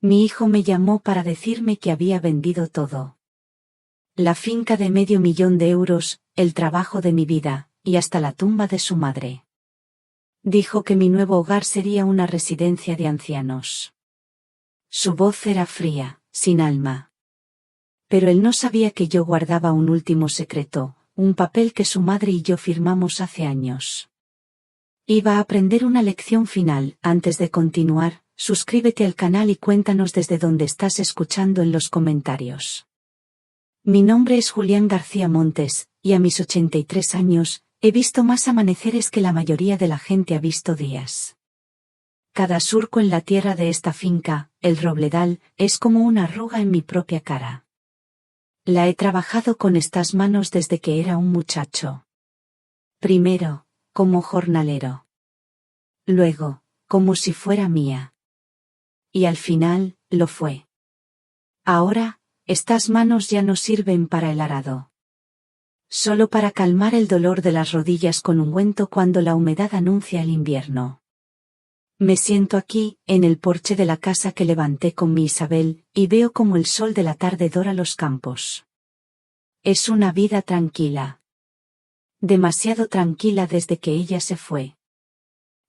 Mi hijo me llamó para decirme que había vendido todo. La finca de $500,000, el trabajo de mi vida, y hasta la tumba de su madre. Dijo que mi nuevo hogar sería una residencia de ancianos. Su voz era fría, sin alma. Pero él no sabía que yo guardaba un último secreto, un papel que su madre y yo firmamos hace años. Iba a aprender una lección final. Antes de continuar, suscríbete al canal y cuéntanos desde dónde estás escuchando en los comentarios. Mi nombre es Julián García Montes, y a mis 83 años, he visto más amaneceres que la mayoría de la gente ha visto días. Cada surco en la tierra de esta finca, el Robledal, es como una arruga en mi propia cara. La he trabajado con estas manos desde que era un muchacho. Primero, como jornalero. Luego, como si fuera mía. Y al final, lo fue. Ahora, estas manos ya no sirven para el arado. Solo para calmar el dolor de las rodillas con ungüento cuando la humedad anuncia el invierno. Me siento aquí, en el porche de la casa que levanté con mi Isabel, y veo como el sol de la tarde dora los campos. Es una vida tranquila. Demasiado tranquila desde que ella se fue.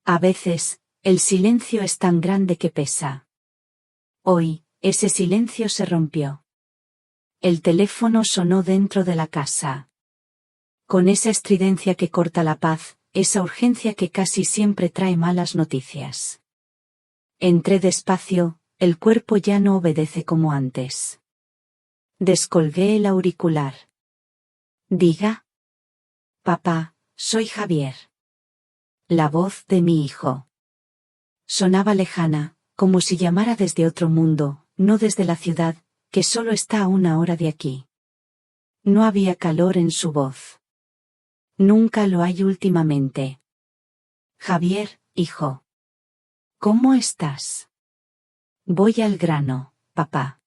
A veces, el silencio es tan grande que pesa. Hoy, ese silencio se rompió. El teléfono sonó dentro de la casa. Con esa estridencia que corta la paz, esa urgencia que casi siempre trae malas noticias. Entré despacio, el cuerpo ya no obedece como antes. Descolgué el auricular. Diga. Papá, soy Javier. La voz de mi hijo. Sonaba lejana, como si llamara desde otro mundo, no desde la ciudad, que solo está a 1 hora de aquí. No había calor en su voz. Nunca lo hay últimamente. Javier, hijo. ¿Cómo estás? Voy al grano, papá.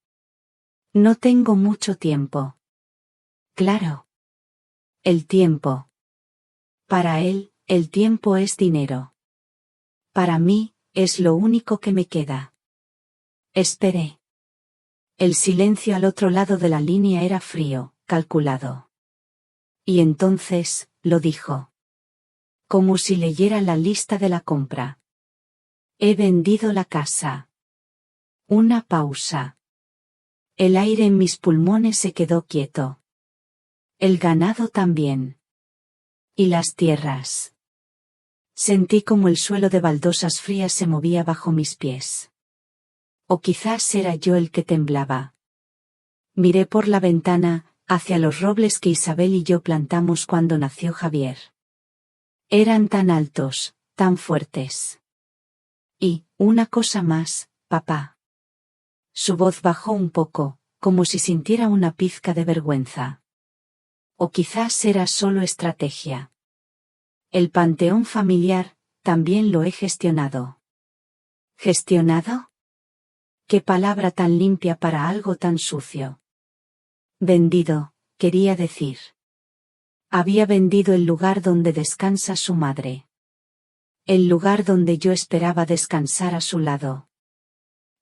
No tengo mucho tiempo. Claro. El tiempo. Para él, el tiempo es dinero. Para mí, es lo único que me queda. Esperé. El silencio al otro lado de la línea era frío, calculado. Y entonces, lo dijo. Como si leyera la lista de la compra. He vendido la casa. Una pausa. El aire en mis pulmones se quedó quieto. El ganado también. Y las tierras. Sentí como el suelo de baldosas frías se movía bajo mis pies. O quizás era yo el que temblaba. Miré por la ventana, hacia los robles que Isabel y yo plantamos cuando nació Javier. Eran tan altos, tan fuertes. Y, una cosa más, papá. Su voz bajó un poco, como si sintiera una pizca de vergüenza. O quizás era solo estrategia. El panteón familiar, también lo he gestionado. ¿Gestionado? Qué palabra tan limpia para algo tan sucio. Vendido, quería decir. Había vendido el lugar donde descansa su madre. El lugar donde yo esperaba descansar a su lado.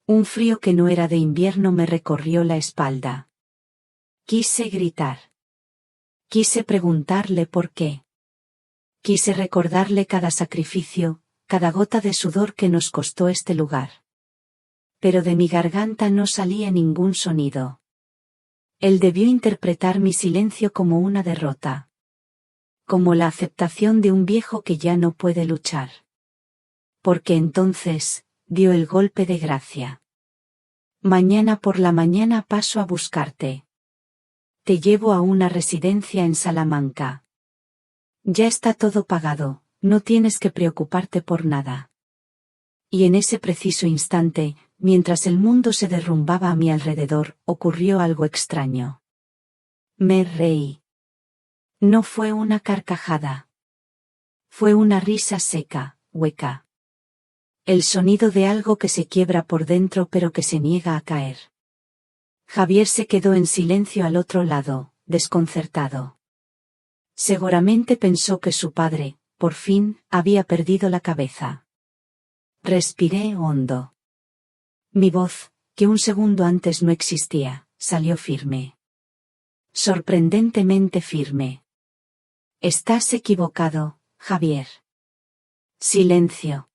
Un frío que no era de invierno me recorrió la espalda. Quise gritar. Quise preguntarle por qué. Quise recordarle cada sacrificio, cada gota de sudor que nos costó este lugar. Pero de mi garganta no salía ningún sonido. Él debió interpretar mi silencio como una derrota. Como la aceptación de un viejo que ya no puede luchar. Porque entonces, dio el golpe de gracia. Mañana por la mañana paso a buscarte. Te llevo a una residencia en Salamanca. Ya está todo pagado, no tienes que preocuparte por nada. Y en ese preciso instante, mientras el mundo se derrumbaba a mi alrededor, ocurrió algo extraño. Me reí. No fue una carcajada. Fue una risa seca, hueca. El sonido de algo que se quiebra por dentro pero que se niega a caer. Javier se quedó en silencio al otro lado, desconcertado. Seguramente pensó que su padre, por fin, había perdido la cabeza. Respiré hondo. Mi voz, que un segundo antes no existía, salió firme. Sorprendentemente firme. Estás equivocado, Javier. Silencio.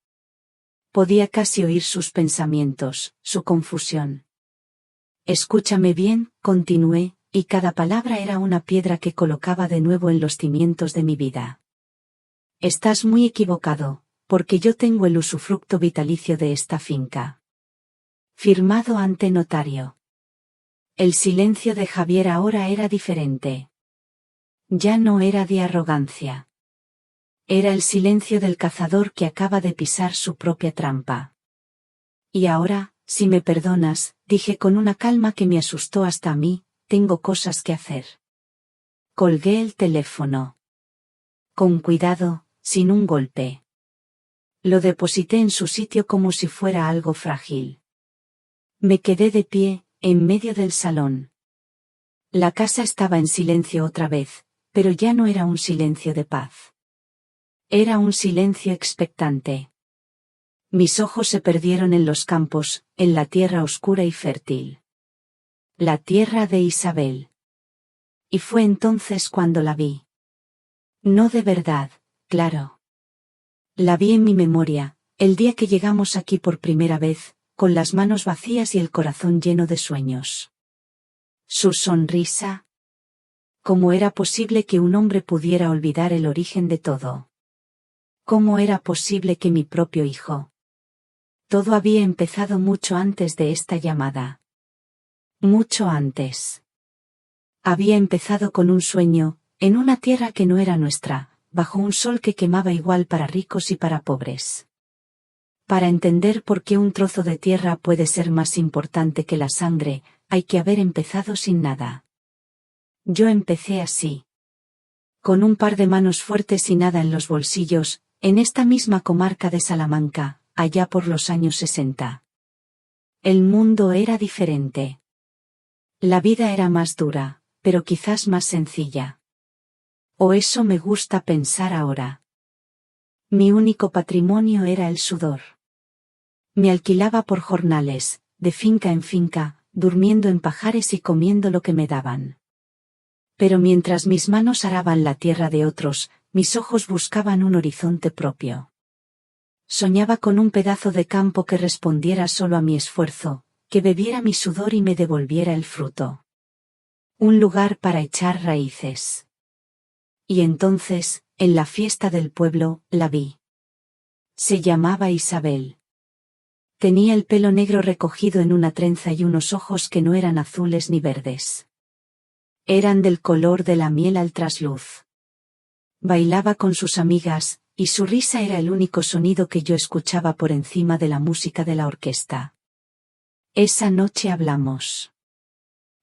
Podía casi oír sus pensamientos, su confusión. Escúchame bien, continué, y cada palabra era una piedra que colocaba de nuevo en los cimientos de mi vida. Estás muy equivocado, porque yo tengo el usufructo vitalicio de esta finca. Firmado ante notario. El silencio de Javier ahora era diferente. Ya no era de arrogancia. Era el silencio del cazador que acaba de pisar su propia trampa. Y ahora, si me perdonas, dije con una calma que me asustó hasta a mí, tengo cosas que hacer. Colgué el teléfono. Con cuidado, sin un golpe. Lo deposité en su sitio como si fuera algo frágil. Me quedé de pie, en medio del salón. La casa estaba en silencio otra vez, pero ya no era un silencio de paz. Era un silencio expectante. Mis ojos se perdieron en los campos, en la tierra oscura y fértil. La tierra de Isabel. Y fue entonces cuando la vi. No de verdad, claro. La vi en mi memoria, el día que llegamos aquí por primera vez, con las manos vacías y el corazón lleno de sueños. Su sonrisa. ¿Cómo era posible que un hombre pudiera olvidar el origen de todo? ¿Cómo era posible que mi propio hijo? Todo había empezado mucho antes de esta llamada. Mucho antes. Había empezado con un sueño, en una tierra que no era nuestra, bajo un sol que quemaba igual para ricos y para pobres. Para entender por qué un trozo de tierra puede ser más importante que la sangre, hay que haber empezado sin nada. Yo empecé así. Con un par de manos fuertes y nada en los bolsillos, en esta misma comarca de Salamanca, allá por los años 60. El mundo era diferente. La vida era más dura, pero quizás más sencilla. O eso me gusta pensar ahora. Mi único patrimonio era el sudor. Me alquilaba por jornales, de finca en finca, durmiendo en pajares y comiendo lo que me daban. Pero mientras mis manos araban la tierra de otros, mis ojos buscaban un horizonte propio. Soñaba con un pedazo de campo que respondiera solo a mi esfuerzo, que bebiera mi sudor y me devolviera el fruto. Un lugar para echar raíces. Y entonces, en la fiesta del pueblo, la vi. Se llamaba Isabel. Tenía el pelo negro recogido en una trenza y unos ojos que no eran azules ni verdes. Eran del color de la miel al trasluz. Bailaba con sus amigas, y su risa era el único sonido que yo escuchaba por encima de la música de la orquesta. Esa noche hablamos.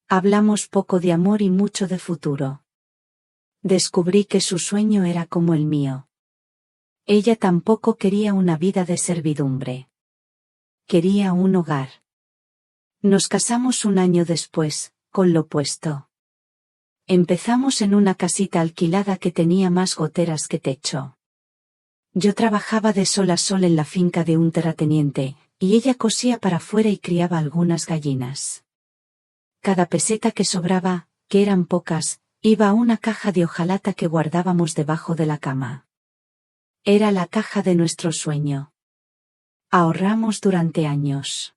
Hablamos poco de amor y mucho de futuro. Descubrí que su sueño era como el mío. Ella tampoco quería una vida de servidumbre. Quería un hogar. Nos casamos un año después, con lo opuesto. Empezamos en una casita alquilada que tenía más goteras que techo. Yo trabajaba de sol a sol en la finca de un terrateniente, y ella cosía para fuera y criaba algunas gallinas. Cada peseta que sobraba, que eran pocas, iba a una caja de hojalata que guardábamos debajo de la cama. Era la caja de nuestro sueño. Ahorramos durante años.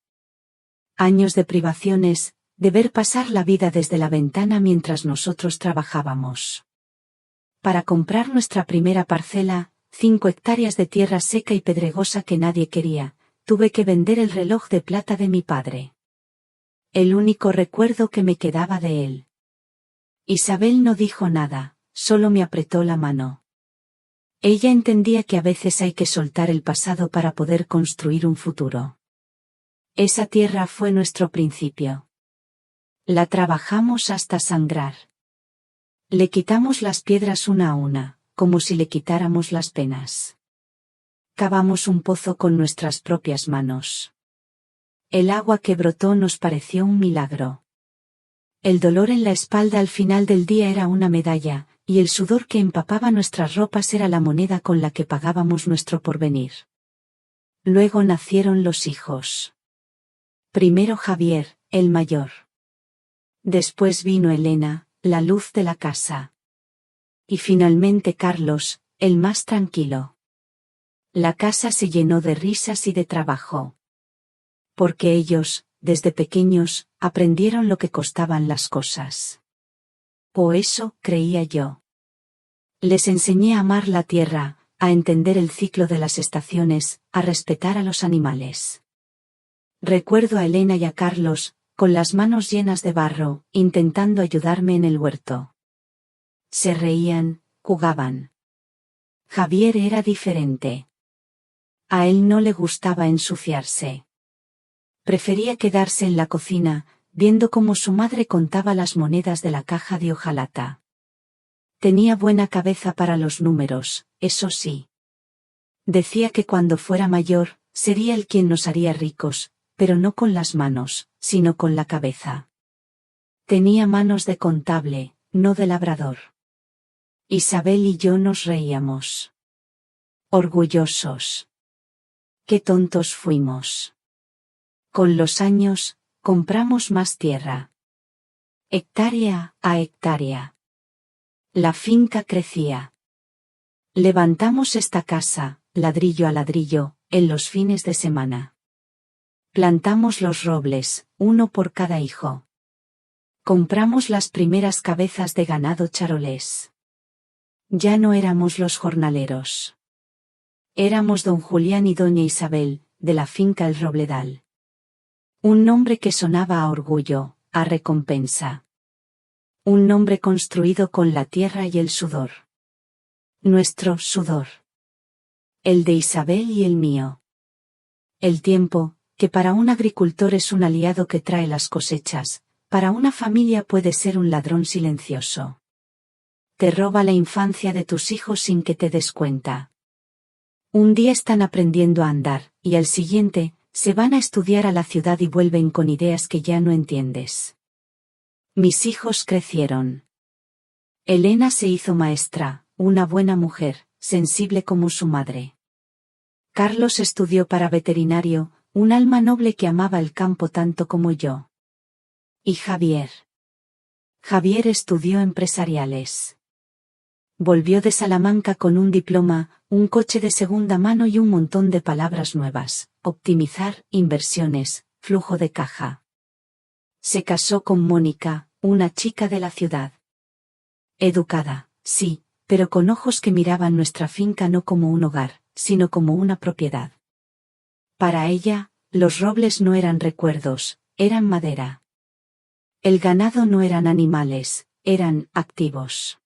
Años de privaciones, de ver pasar la vida desde la ventana mientras nosotros trabajábamos. Para comprar nuestra primera parcela, 5 hectáreas de tierra seca y pedregosa que nadie quería, tuve que vender el reloj de plata de mi padre. El único recuerdo que me quedaba de él. Isabel no dijo nada, solo me apretó la mano. Ella entendía que a veces hay que soltar el pasado para poder construir un futuro. Esa tierra fue nuestro principio. La trabajamos hasta sangrar. Le quitamos las piedras una a una, como si le quitáramos las penas. Cavamos un pozo con nuestras propias manos. El agua que brotó nos pareció un milagro. El dolor en la espalda al final del día era una medalla, y el sudor que empapaba nuestras ropas era la moneda con la que pagábamos nuestro porvenir. Luego nacieron los hijos. Primero Javier, el mayor. Después vino Elena, la luz de la casa. Y finalmente Carlos, el más tranquilo. La casa se llenó de risas y de trabajo. Porque ellos, desde pequeños, aprendieron lo que costaban las cosas. O eso creía yo. Les enseñé a amar la tierra, a entender el ciclo de las estaciones, a respetar a los animales. Recuerdo a Elena y a Carlos, con las manos llenas de barro, intentando ayudarme en el huerto. Se reían, jugaban. Javier era diferente. A él no le gustaba ensuciarse. Prefería quedarse en la cocina, viendo cómo su madre contaba las monedas de la caja de hojalata. Tenía buena cabeza para los números, eso sí. Decía que cuando fuera mayor, sería él quien nos haría ricos, pero no con las manos, sino con la cabeza. Tenía manos de contable, no de labrador. Isabel y yo nos reíamos. Orgullosos. Qué tontos fuimos. Con los años, compramos más tierra. Hectárea a hectárea. La finca crecía. Levantamos esta casa, ladrillo a ladrillo, en los fines de semana. Plantamos los robles, uno por cada hijo. Compramos las primeras cabezas de ganado charolés. Ya no éramos los jornaleros. Éramos don Julián y doña Isabel, de la finca El Robledal. Un nombre que sonaba a orgullo, a recompensa. Un nombre construido con la tierra y el sudor. Nuestro sudor. El de Isabel y el mío. El tiempo, que para un agricultor es un aliado que trae las cosechas, para una familia puede ser un ladrón silencioso. Te roba la infancia de tus hijos sin que te des cuenta. Un día están aprendiendo a andar, y al siguiente, se van a estudiar a la ciudad y vuelven con ideas que ya no entiendes. Mis hijos crecieron. Elena se hizo maestra, una buena mujer, sensible como su madre. Carlos estudió para veterinario, un alma noble que amaba el campo tanto como yo. Y Javier. Javier estudió empresariales. Volvió de Salamanca con un diploma, un coche de segunda mano y un montón de palabras nuevas: optimizar, inversiones, flujo de caja. Se casó con Mónica, una chica de la ciudad. Educada, sí, pero con ojos que miraban nuestra finca no como un hogar, sino como una propiedad. Para ella, los robles no eran recuerdos, eran madera. El ganado no eran animales, eran activos.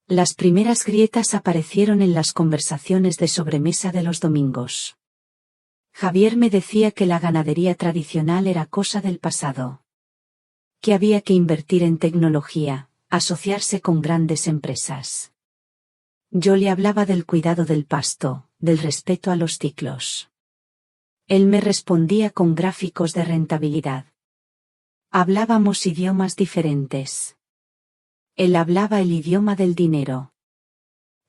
Las primeras grietas aparecieron en las conversaciones de sobremesa de los domingos. Javier me decía que la ganadería tradicional era cosa del pasado. Que había que invertir en tecnología, asociarse con grandes empresas. Yo le hablaba del cuidado del pasto, del respeto a los ciclos. Él me respondía con gráficos de rentabilidad. Hablábamos idiomas diferentes. Él hablaba el idioma del dinero.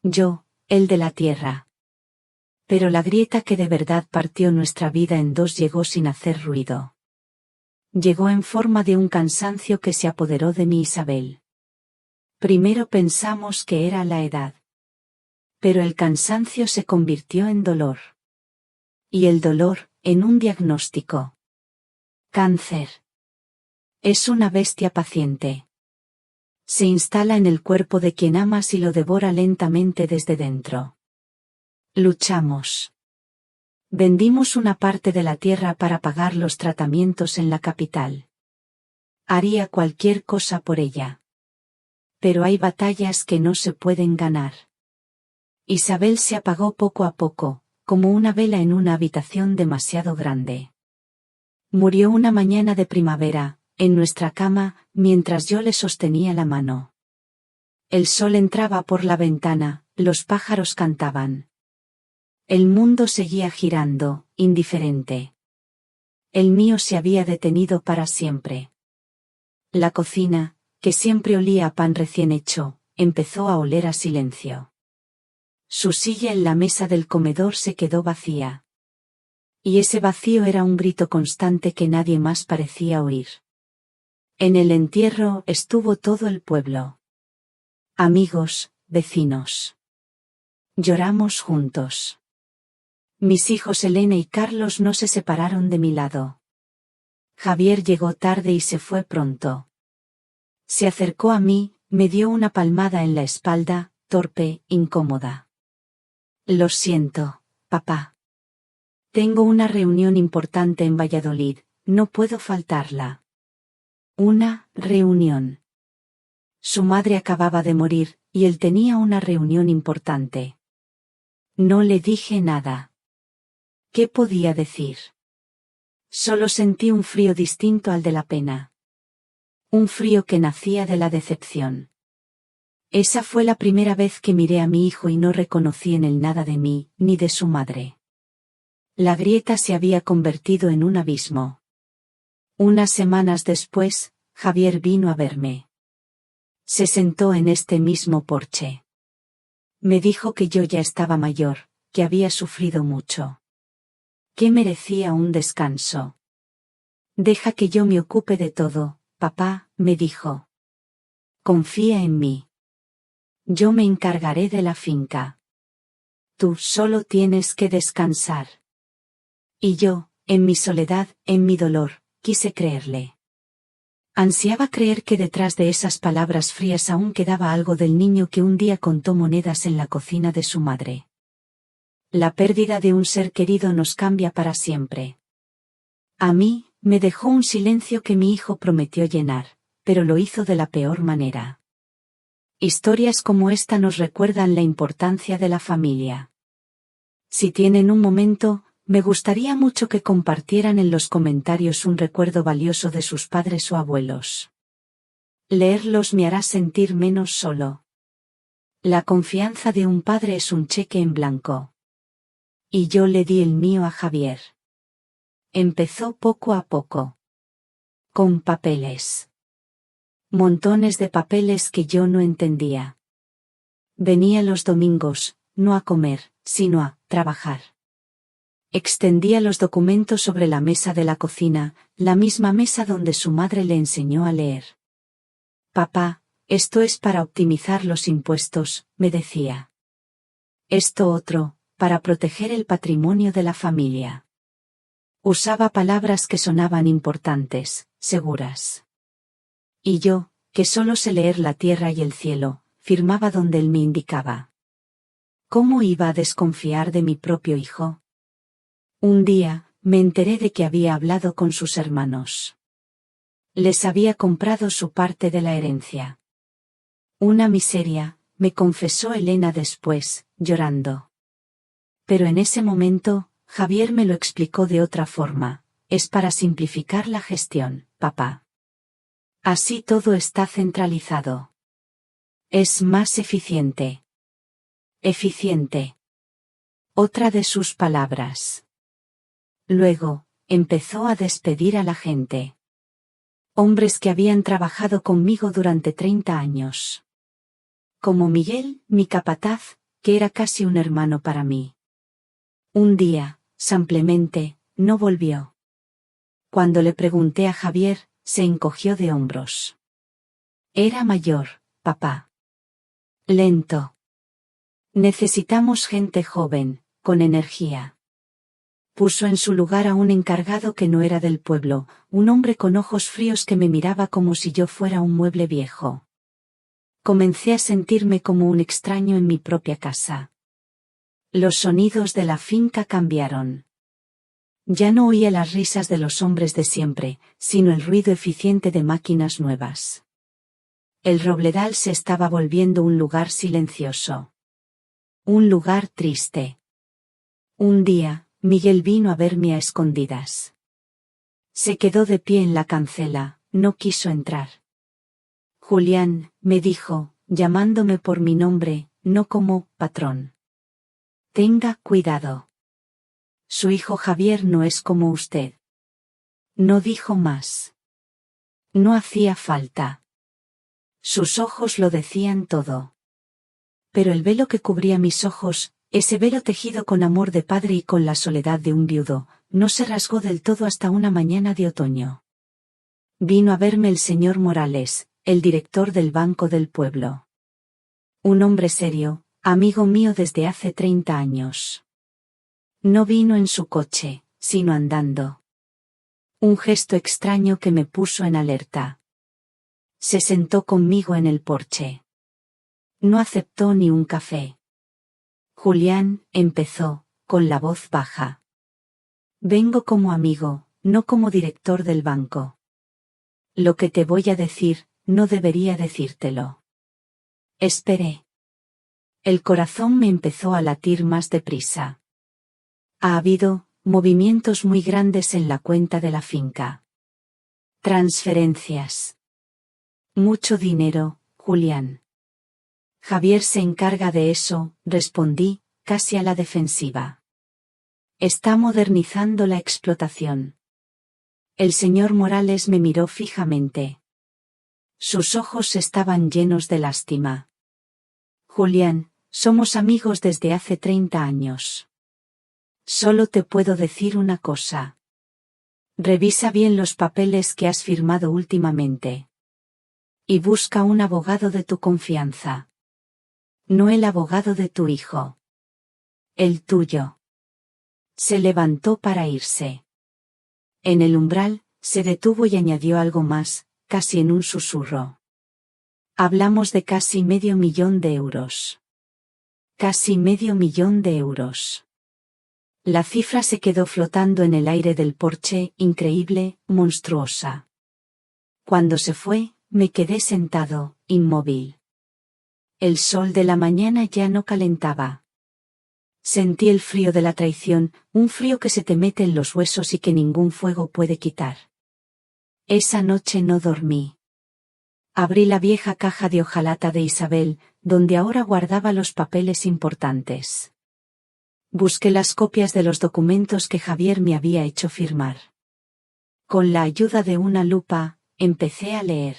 Yo, el de la tierra. Pero la grieta que de verdad partió nuestra vida en dos llegó sin hacer ruido. Llegó en forma de un cansancio que se apoderó de mi Isabel. Primero pensamos que era la edad. Pero el cansancio se convirtió en dolor. Y el dolor, en un diagnóstico. Cáncer. Es una bestia paciente. Se instala en el cuerpo de quien amas y lo devora lentamente desde dentro. Luchamos. Vendimos una parte de la tierra para pagar los tratamientos en la capital. Haría cualquier cosa por ella. Pero hay batallas que no se pueden ganar. Isabel se apagó poco a poco, como una vela en una habitación demasiado grande. Murió una mañana de primavera, en nuestra cama, mientras yo le sostenía la mano. El sol entraba por la ventana, los pájaros cantaban. El mundo seguía girando, indiferente. El mío se había detenido para siempre. La cocina, que siempre olía a pan recién hecho, empezó a oler a silencio. Su silla en la mesa del comedor se quedó vacía. Y ese vacío era un grito constante que nadie más parecía oír. En el entierro estuvo todo el pueblo. Amigos, vecinos. Lloramos juntos. Mis hijos Elena y Carlos no se separaron de mi lado. Javier llegó tarde y se fue pronto. Se acercó a mí, me dio una palmada en la espalda, torpe, incómoda. Lo siento, papá. Tengo una reunión importante en Valladolid, no puedo faltarla. Una reunión. Su madre acababa de morir, y él tenía una reunión importante. No le dije nada. ¿Qué podía decir? Solo sentí un frío distinto al de la pena. Un frío que nacía de la decepción. Esa fue la primera vez que miré a mi hijo y no reconocí en él nada de mí, ni de su madre. La grieta se había convertido en un abismo. Unas semanas después, Javier vino a verme. Se sentó en este mismo porche. Me dijo que yo ya estaba mayor, que había sufrido mucho. Que merecía un descanso. Deja que yo me ocupe de todo, papá, me dijo. Confía en mí. Yo me encargaré de la finca. Tú solo tienes que descansar. Y yo, en mi soledad, en mi dolor, quise creerle. Ansiaba creer que detrás de esas palabras frías aún quedaba algo del niño que un día contó monedas en la cocina de su madre. La pérdida de un ser querido nos cambia para siempre. A mí, me dejó un silencio que mi hijo prometió llenar, pero lo hizo de la peor manera. Historias como esta nos recuerdan la importancia de la familia. Si tienen un momento, me gustaría mucho que compartieran en los comentarios un recuerdo valioso de sus padres o abuelos. Leerlos me hará sentir menos solo. La confianza de un padre es un cheque en blanco. Y yo le di el mío a Javier. Empezó poco a poco. Con papeles. Montones de papeles que yo no entendía. Venía los domingos, no a comer, sino a trabajar. Extendía los documentos sobre la mesa de la cocina, la misma mesa donde su madre le enseñó a leer. Papá, esto es para optimizar los impuestos, me decía. Esto otro, para proteger el patrimonio de la familia. Usaba palabras que sonaban importantes, seguras. Y yo, que solo sé leer la tierra y el cielo, firmaba donde él me indicaba. ¿Cómo iba a desconfiar de mi propio hijo? Un día, me enteré de que había hablado con sus hermanos. Les había comprado su parte de la herencia. Una miseria, me confesó Elena después, llorando. Pero en ese momento, Javier me lo explicó de otra forma. Es para simplificar la gestión, papá. Así todo está centralizado. Es más eficiente. Eficiente. Otra de sus palabras. Luego, empezó a despedir a la gente. Hombres que habían trabajado conmigo durante 30 años. Como Miguel, mi capataz, que era casi un hermano para mí. Un día, simplemente, no volvió. Cuando le pregunté a Javier, se encogió de hombros. Era mayor, papá. Lento. Necesitamos gente joven, con energía. Puso en su lugar a un encargado que no era del pueblo, un hombre con ojos fríos que me miraba como si yo fuera un mueble viejo. Comencé a sentirme como un extraño en mi propia casa. Los sonidos de la finca cambiaron. Ya no oía las risas de los hombres de siempre, sino el ruido eficiente de máquinas nuevas. El robledal se estaba volviendo un lugar silencioso. Un lugar triste. Un día, Miguel vino a verme a escondidas. Se quedó de pie en la cancela, no quiso entrar. Julián, me dijo, llamándome por mi nombre, no como patrón. Tenga cuidado. Su hijo Javier no es como usted. No dijo más. No hacía falta. Sus ojos lo decían todo. Pero el velo que cubría mis ojos, ese velo tejido con amor de padre y con la soledad de un viudo, no se rasgó del todo hasta una mañana de otoño. Vino a verme el señor Morales, el director del Banco del Pueblo. Un hombre serio, amigo mío desde hace 30 años. No vino en su coche, sino andando. Un gesto extraño que me puso en alerta. Se sentó conmigo en el porche. No aceptó ni un café. Julián, empezó, con la voz baja. Vengo como amigo, no como director del banco. Lo que te voy a decir, no debería decírtelo. Esperé. El corazón me empezó a latir más deprisa. Ha habido movimientos muy grandes en la cuenta de la finca. Transferencias. Mucho dinero, Julián. Javier se encarga de eso, respondí, casi a la defensiva. Está modernizando la explotación. El señor Morales me miró fijamente. Sus ojos estaban llenos de lástima. Julián, somos amigos desde hace 30 años. Solo te puedo decir una cosa. Revisa bien los papeles que has firmado últimamente. Y busca un abogado de tu confianza. No el abogado de tu hijo. El tuyo. Se levantó para irse. En el umbral, se detuvo y añadió algo más, casi en un susurro. Hablamos de casi €500,000. Casi €500,000. La cifra se quedó flotando en el aire del porche, increíble, monstruosa. Cuando se fue, me quedé sentado, inmóvil. El sol de la mañana ya no calentaba. Sentí el frío de la traición, un frío que se te mete en los huesos y que ningún fuego puede quitar. Esa noche no dormí. Abrí la vieja caja de hojalata de Isabel, donde ahora guardaba los papeles importantes. Busqué las copias de los documentos que Javier me había hecho firmar. Con la ayuda de una lupa, empecé a leer.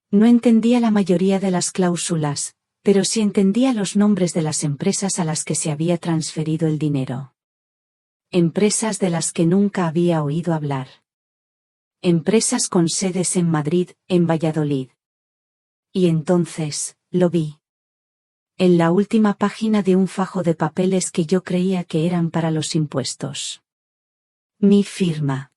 No entendía la mayoría de las cláusulas, pero sí entendía los nombres de las empresas a las que se había transferido el dinero. Empresas de las que nunca había oído hablar. Empresas con sedes en Madrid, en Valladolid. Y entonces, lo vi. En la última página de un fajo de papeles que yo creía que eran para los impuestos. Mi firma.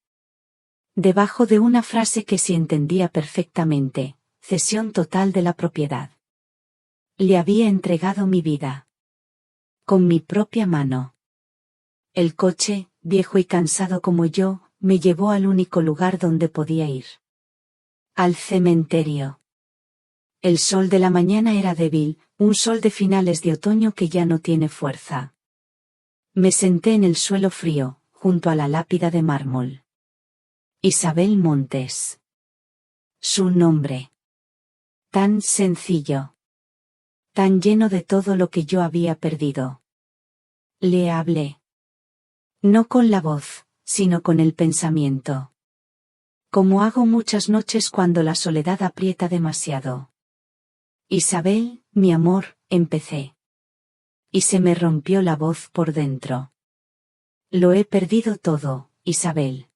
Debajo de una frase que sí entendía perfectamente, cesión total de la propiedad. Le había entregado mi vida. Con mi propia mano. El coche, viejo y cansado como yo, me llevó al único lugar donde podía ir. Al cementerio. El sol de la mañana era débil, un sol de finales de otoño que ya no tiene fuerza. Me senté en el suelo frío, junto a la lápida de mármol. Isabel Montes. Su nombre. Tan sencillo. Tan lleno de todo lo que yo había perdido. Le hablé. No con la voz, sino con el pensamiento. Como hago muchas noches cuando la soledad aprieta demasiado. Isabel, mi amor, empecé. Y se me rompió la voz por dentro. Lo he perdido todo, Isabel.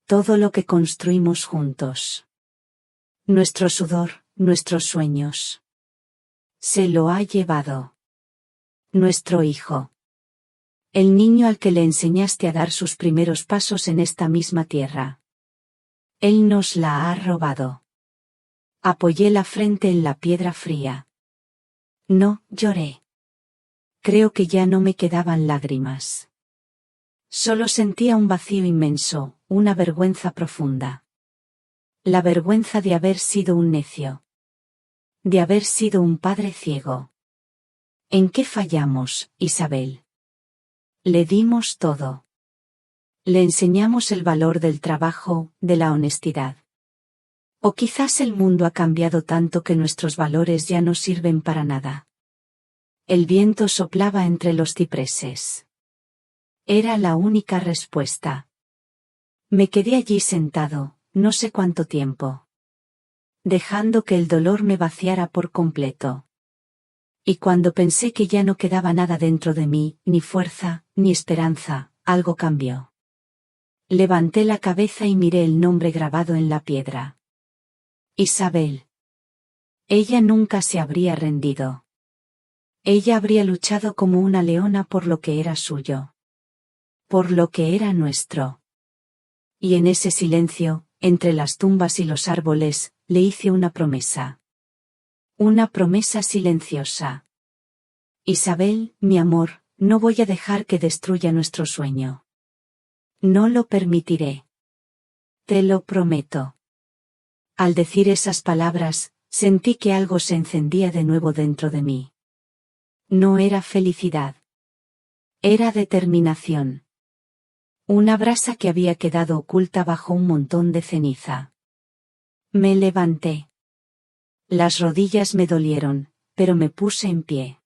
Todo lo que construimos juntos. Nuestro sudor, nuestros sueños. Se lo ha llevado. Nuestro hijo. El niño al que le enseñaste a dar sus primeros pasos en esta misma tierra. Él nos la ha robado. Apoyé la frente en la piedra fría. No, lloré. Creo que ya no me quedaban lágrimas. Solo sentía un vacío inmenso, una vergüenza profunda. La vergüenza de haber sido un necio. De haber sido un padre ciego. ¿En qué fallamos, Isabel? Le dimos todo. Le enseñamos el valor del trabajo, de la honestidad. O quizás el mundo ha cambiado tanto que nuestros valores ya no sirven para nada. El viento soplaba entre los cipreses. Era la única respuesta. Me quedé allí sentado, no sé cuánto tiempo. Dejando que el dolor me vaciara por completo. Y cuando pensé que ya no quedaba nada dentro de mí, ni fuerza, ni esperanza, algo cambió. Levanté la cabeza y miré el nombre grabado en la piedra. Isabel. Ella nunca se habría rendido. Ella habría luchado como una leona por lo que era suyo. Por lo que era nuestro. Y en ese silencio, entre las tumbas y los árboles, le hice una promesa. Una promesa silenciosa. Isabel, mi amor, no voy a dejar que destruya nuestro sueño. No lo permitiré. Te lo prometo. Al decir esas palabras, sentí que algo se encendía de nuevo dentro de mí. No era felicidad. Era determinación. Una brasa que había quedado oculta bajo un montón de ceniza. Me levanté. Las rodillas me dolieron, pero me puse en pie.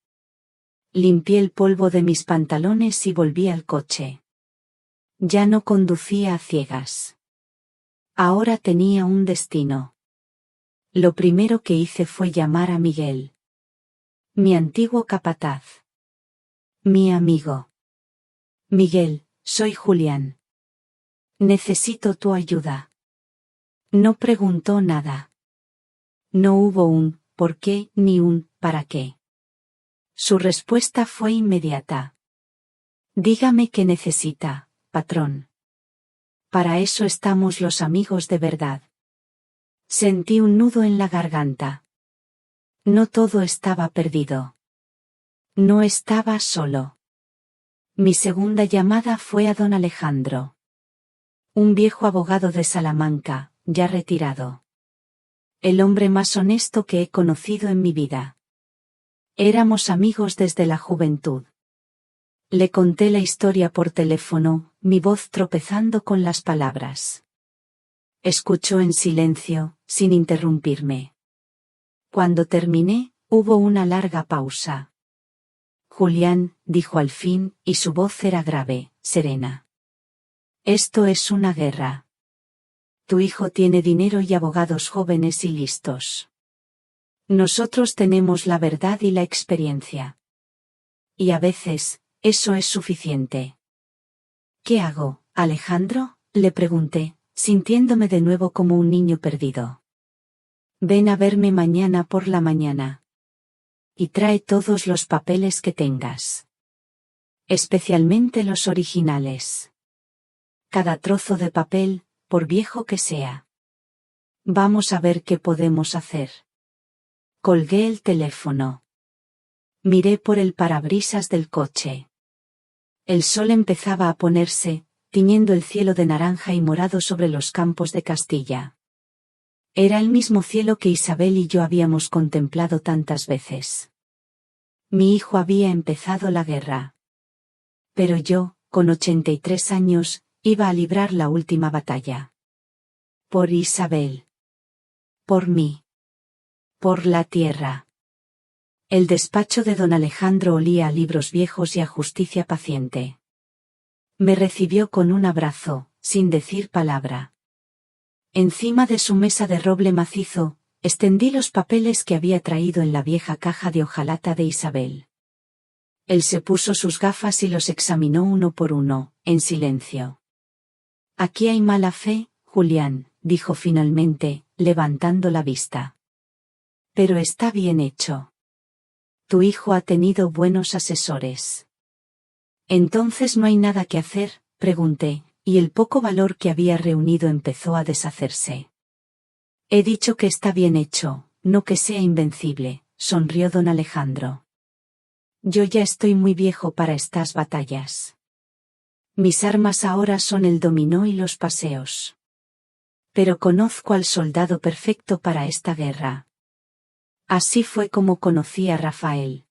Limpié el polvo de mis pantalones y volví al coche. Ya no conducía a ciegas. Ahora tenía un destino. Lo primero que hice fue llamar a Miguel. Mi antiguo capataz. Mi amigo. Miguel, soy Julián. Necesito tu ayuda. No preguntó nada. No hubo un ¿por qué? Ni un ¿para qué? Su respuesta fue inmediata. Dígame qué necesita, patrón. Para eso estamos los amigos de verdad. Sentí un nudo en la garganta. No todo estaba perdido. No estaba solo. Mi segunda llamada fue a don Alejandro. Un viejo abogado de Salamanca, ya retirado. El hombre más honesto que he conocido en mi vida. Éramos amigos desde la juventud. Le conté la historia por teléfono, mi voz tropezando con las palabras. Escuchó en silencio, sin interrumpirme. Cuando terminé, hubo una larga pausa. Julián, dijo al fin, y su voz era grave, serena. Esto es una guerra. Tu hijo tiene dinero y abogados jóvenes y listos. Nosotros tenemos la verdad y la experiencia. Y a veces, eso es suficiente. ¿Qué hago, Alejandro?, le pregunté, sintiéndome de nuevo como un niño perdido. Ven a verme mañana por la mañana. Y trae todos los papeles que tengas. Especialmente los originales. Cada trozo de papel, por viejo que sea. Vamos a ver qué podemos hacer. Colgué el teléfono. Miré por el parabrisas del coche. El sol empezaba a ponerse, tiñendo el cielo de naranja y morado sobre los campos de Castilla. Era el mismo cielo que Isabel y yo habíamos contemplado tantas veces. Mi hijo había empezado la guerra. Pero yo, con 83 años, iba a librar la última batalla. Por Isabel. Por mí. Por la tierra. El despacho de don Alejandro olía a libros viejos y a justicia paciente. Me recibió con un abrazo, sin decir palabra. Encima de su mesa de roble macizo, extendí los papeles que había traído en la vieja caja de hojalata de Isabel. Él se puso sus gafas y los examinó uno por uno, en silencio. Aquí hay mala fe, Julián, dijo finalmente, levantando la vista. Pero está bien hecho. Tu hijo ha tenido buenos asesores. Entonces no hay nada que hacer, pregunté, y el poco valor que había reunido empezó a deshacerse. He dicho que está bien hecho, no que sea invencible, sonrió don Alejandro. Yo ya estoy muy viejo para estas batallas. Mis armas ahora son el dominó y los paseos. Pero conozco al soldado perfecto para esta guerra. Así fue como conocí a Rafael.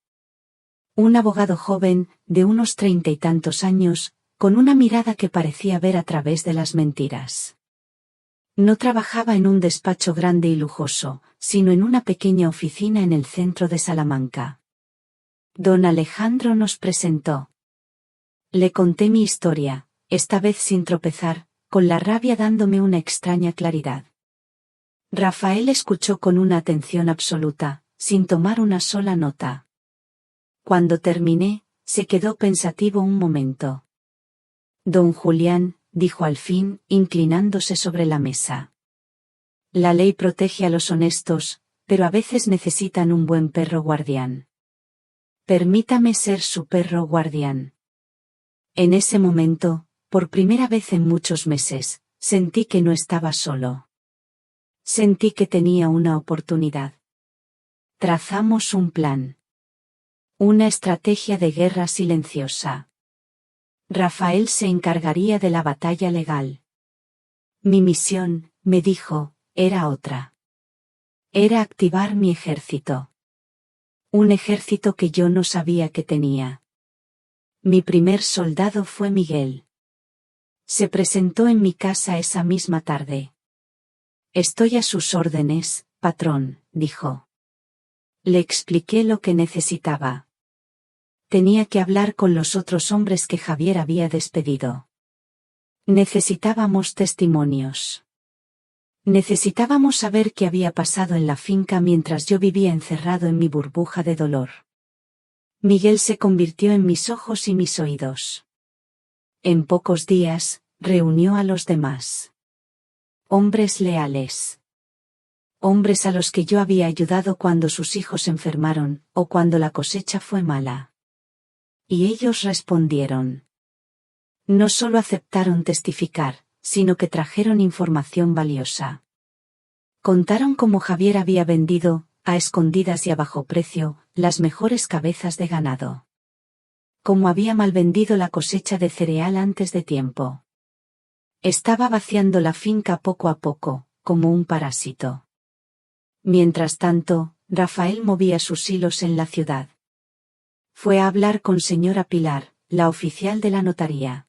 Un abogado joven, de unos 30 y tantos años, con una mirada que parecía ver a través de las mentiras. No trabajaba en un despacho grande y lujoso, sino en una pequeña oficina en el centro de Salamanca. Don Alejandro nos presentó. Le conté mi historia, esta vez sin tropezar, con la rabia dándome una extraña claridad. Rafael escuchó con una atención absoluta, sin tomar una sola nota. Cuando terminé, se quedó pensativo un momento. Don Julián, dijo al fin, inclinándose sobre la mesa. La ley protege a los honestos, pero a veces necesitan un buen perro guardián. Permítame ser su perro guardián. En ese momento, por primera vez en muchos meses, sentí que no estaba solo. Sentí que tenía una oportunidad. Trazamos un plan. Una estrategia de guerra silenciosa. Rafael se encargaría de la batalla legal. Mi misión, me dijo, era otra. Era activar mi ejército. Un ejército que yo no sabía que tenía. Mi primer soldado fue Miguel. Se presentó en mi casa esa misma tarde. Estoy a sus órdenes, patrón, dijo. Le expliqué lo que necesitaba. Tenía que hablar con los otros hombres que Javier había despedido. Necesitábamos testimonios. Necesitábamos saber qué había pasado en la finca mientras yo vivía encerrado en mi burbuja de dolor. Miguel se convirtió en mis ojos y mis oídos. En pocos días, reunió a los demás. Hombres leales. Hombres a los que yo había ayudado cuando sus hijos enfermaron, o cuando la cosecha fue mala. Y ellos respondieron. No solo aceptaron testificar, sino que trajeron información valiosa. Contaron cómo Javier había vendido, a escondidas y a bajo precio, las mejores cabezas de ganado. Cómo había malvendido la cosecha de cereal antes de tiempo. Estaba vaciando la finca poco a poco, como un parásito. Mientras tanto, Rafael movía sus hilos en la ciudad. Fue a hablar con señora Pilar, la oficial de la notaría.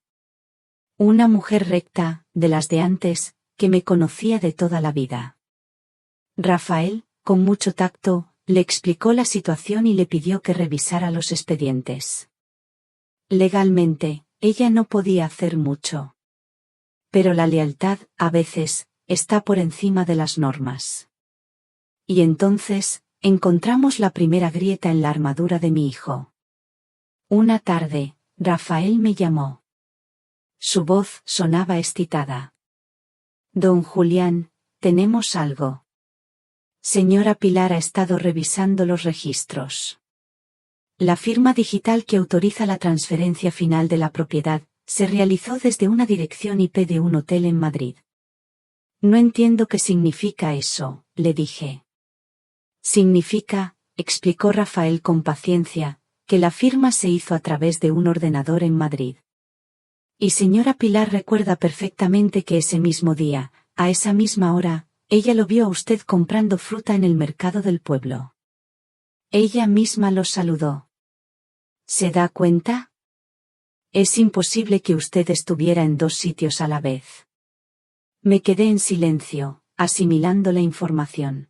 Una mujer recta, de las de antes, que me conocía de toda la vida. Rafael, con mucho tacto, le explicó la situación y le pidió que revisara los expedientes. Legalmente, ella no podía hacer mucho. Pero la lealtad, a veces, está por encima de las normas. Y entonces, encontramos la primera grieta en la armadura de mi hijo. Una tarde, Rafael me llamó. Su voz sonaba excitada. Don Julián, tenemos algo. Señora Pilar ha estado revisando los registros. La firma digital que autoriza la transferencia final de la propiedad, se realizó desde una dirección IP de un hotel en Madrid. No entiendo qué significa eso, le dije. Significa, explicó Rafael con paciencia, que la firma se hizo a través de un ordenador en Madrid. Y señora Pilar recuerda perfectamente que ese mismo día, a esa misma hora, ella lo vio a usted comprando fruta en el mercado del pueblo. Ella misma lo saludó. ¿Se da cuenta? Es imposible que usted estuviera en dos sitios a la vez. Me quedé en silencio, asimilando la información.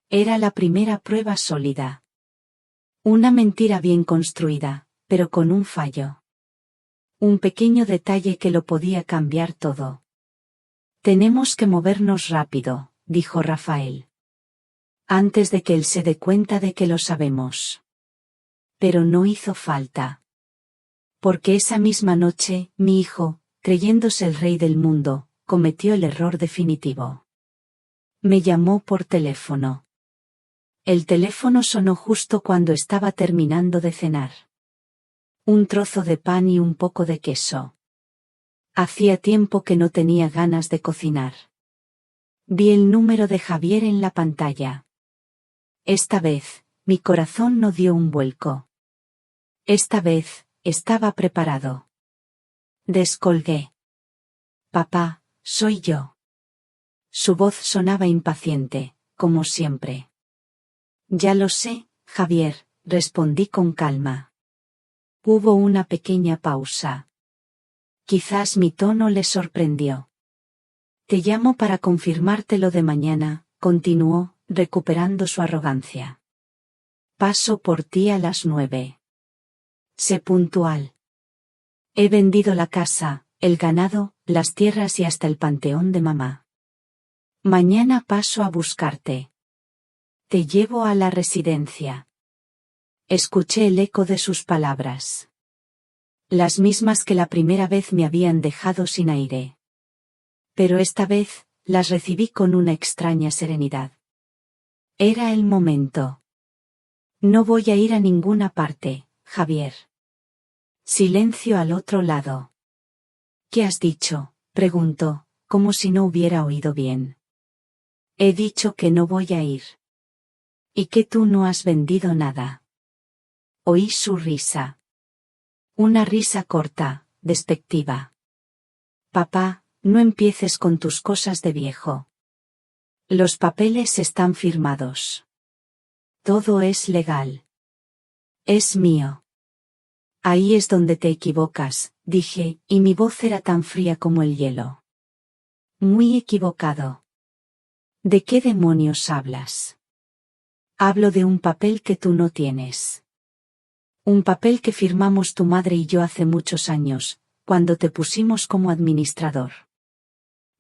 Era la primera prueba sólida. Una mentira bien construida, pero con un fallo. Un pequeño detalle que lo podía cambiar todo. Tenemos que movernos rápido, dijo Rafael. Antes de que él se dé cuenta de que lo sabemos. Pero no hizo falta. Porque esa misma noche, mi hijo, creyéndose el rey del mundo, cometió el error definitivo. Me llamó por teléfono. El teléfono sonó justo cuando estaba terminando de cenar. Un trozo de pan y un poco de queso. Hacía tiempo que no tenía ganas de cocinar. Vi el número de Javier en la pantalla. Esta vez, mi corazón no dio un vuelco. Esta vez, estaba preparado. Descolgué. Papá, soy yo. Su voz sonaba impaciente, como siempre. Ya lo sé, Javier, respondí con calma. Hubo una pequeña pausa. Quizás mi tono le sorprendió. Te llamo para confirmártelo de mañana, continuó, recuperando su arrogancia. Paso por ti a las 9. Sé puntual. He vendido la casa, el ganado, las tierras y hasta el panteón de mamá. Mañana paso a buscarte. Te llevo a la residencia. Escuché el eco de sus palabras. Las mismas que la primera vez me habían dejado sin aire. Pero esta vez, las recibí con una extraña serenidad. Era el momento. No voy a ir a ninguna parte, Javier. Silencio al otro lado. ¿Qué has dicho?, preguntó, como si no hubiera oído bien. He dicho que no voy a ir. Y que tú no has vendido nada. Oí su risa. Una risa corta, despectiva. Papá, no empieces con tus cosas de viejo. Los papeles están firmados. Todo es legal. Es mío. Ahí es donde te equivocas, dije, y mi voz era tan fría como el hielo. Muy equivocado. ¿De qué demonios hablas? Hablo de un papel que tú no tienes. Un papel que firmamos tu madre y yo hace muchos años, cuando te pusimos como administrador.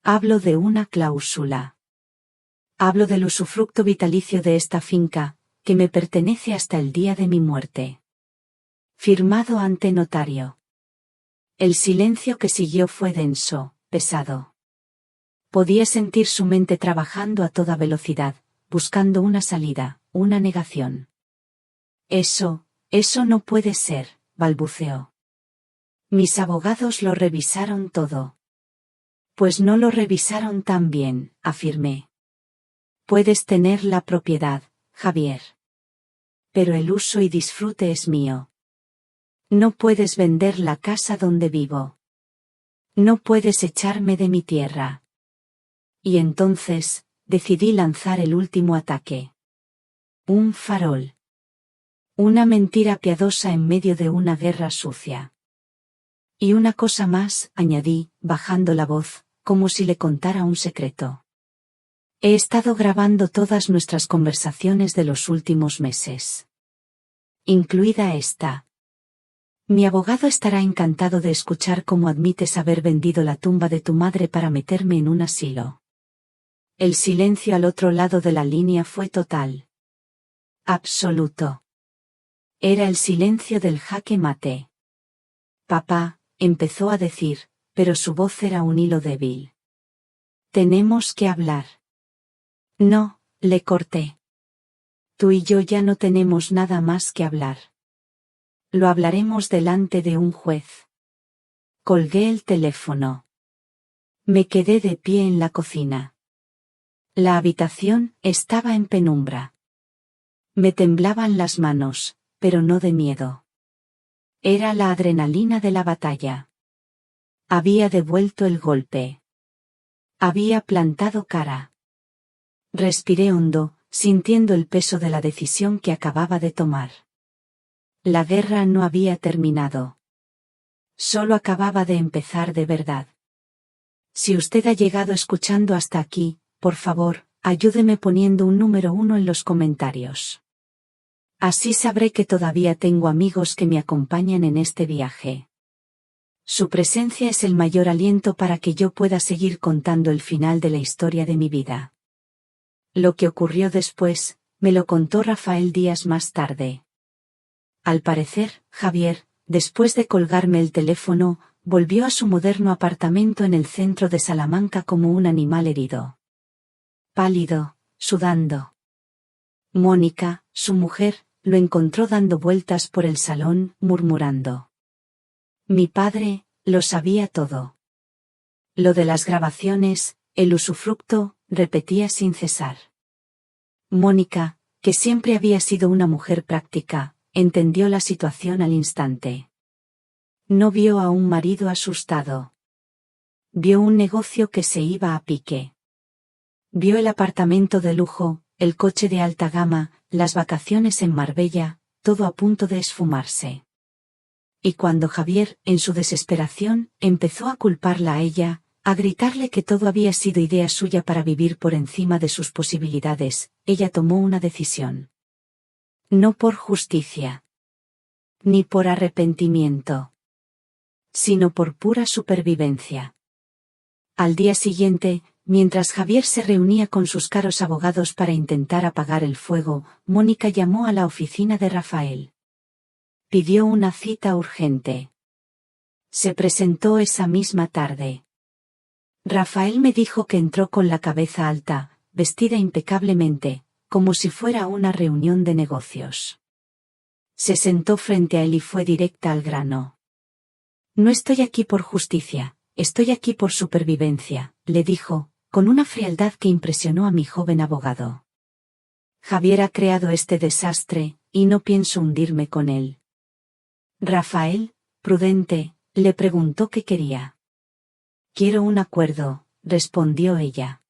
Hablo de una cláusula. Hablo del usufructo vitalicio de esta finca, que me pertenece hasta el día de mi muerte. Firmado ante notario. El silencio que siguió fue denso, pesado. Podía sentir su mente trabajando a toda velocidad, buscando una salida, una negación. Eso no puede ser, balbuceó. Mis abogados lo revisaron todo. Pues no lo revisaron tan bien, afirmé. Puedes tener la propiedad, Javier. Pero el uso y disfrute es mío. No puedes vender la casa donde vivo. No puedes echarme de mi tierra. Y entonces, decidí lanzar el último ataque. Un farol. Una mentira piadosa en medio de una guerra sucia. Y una cosa más, añadí, bajando la voz, como si le contara un secreto. He estado grabando todas nuestras conversaciones de los últimos meses. Incluida esta. Mi abogado estará encantado de escuchar cómo admites haber vendido la tumba de tu madre para meterme en un asilo. El silencio al otro lado de la línea fue total. Absoluto. Era el silencio del jaque mate. Papá, empezó a decir, pero su voz era un hilo débil. Tenemos que hablar. No, le corté. Tú y yo ya no tenemos nada más que hablar. Lo hablaremos delante de un juez. Colgué el teléfono. Me quedé de pie en la cocina. La habitación estaba en penumbra. Me temblaban las manos, pero no de miedo. Era la adrenalina de la batalla. Había devuelto el golpe. Había plantado cara. Respiré hondo, sintiendo el peso de la decisión que acababa de tomar. La guerra no había terminado. Solo acababa de empezar de verdad. Si usted ha llegado escuchando hasta aquí, por favor, ayúdeme poniendo un número 1 en los comentarios. Así sabré que todavía tengo amigos que me acompañan en este viaje. Su presencia es el mayor aliento para que yo pueda seguir contando el final de la historia de mi vida. Lo que ocurrió después, me lo contó Rafael días más tarde. Al parecer, Javier, después de colgarme el teléfono, volvió a su moderno apartamento en el centro de Salamanca como un animal herido. Pálido, sudando. Mónica, su mujer, lo encontró dando vueltas por el salón, murmurando. Mi padre, lo sabía todo. Lo de las grabaciones, el usufructo, repetía sin cesar. Mónica, que siempre había sido una mujer práctica, entendió la situación al instante. No vio a un marido asustado. Vio un negocio que se iba a pique. Vio el apartamento de lujo, el coche de alta gama, las vacaciones en Marbella, todo a punto de esfumarse. Y cuando Javier, en su desesperación, empezó a culparla a ella, a gritarle que todo había sido idea suya para vivir por encima de sus posibilidades, ella tomó una decisión. No por justicia. Ni por arrepentimiento. Sino por pura supervivencia. Al día siguiente, mientras Javier se reunía con sus caros abogados para intentar apagar el fuego, Mónica llamó a la oficina de Rafael. Pidió una cita urgente. Se presentó esa misma tarde. Rafael me dijo que entró con la cabeza alta, vestida impecablemente, como si fuera una reunión de negocios. Se sentó frente a él y fue directa al grano. No estoy aquí por justicia, estoy aquí por supervivencia, le dijo, con una frialdad que impresionó a mi joven abogado. Javier ha creado este desastre, y no pienso hundirme con él. Rafael, prudente, le preguntó qué quería. Quiero un acuerdo, respondió ella.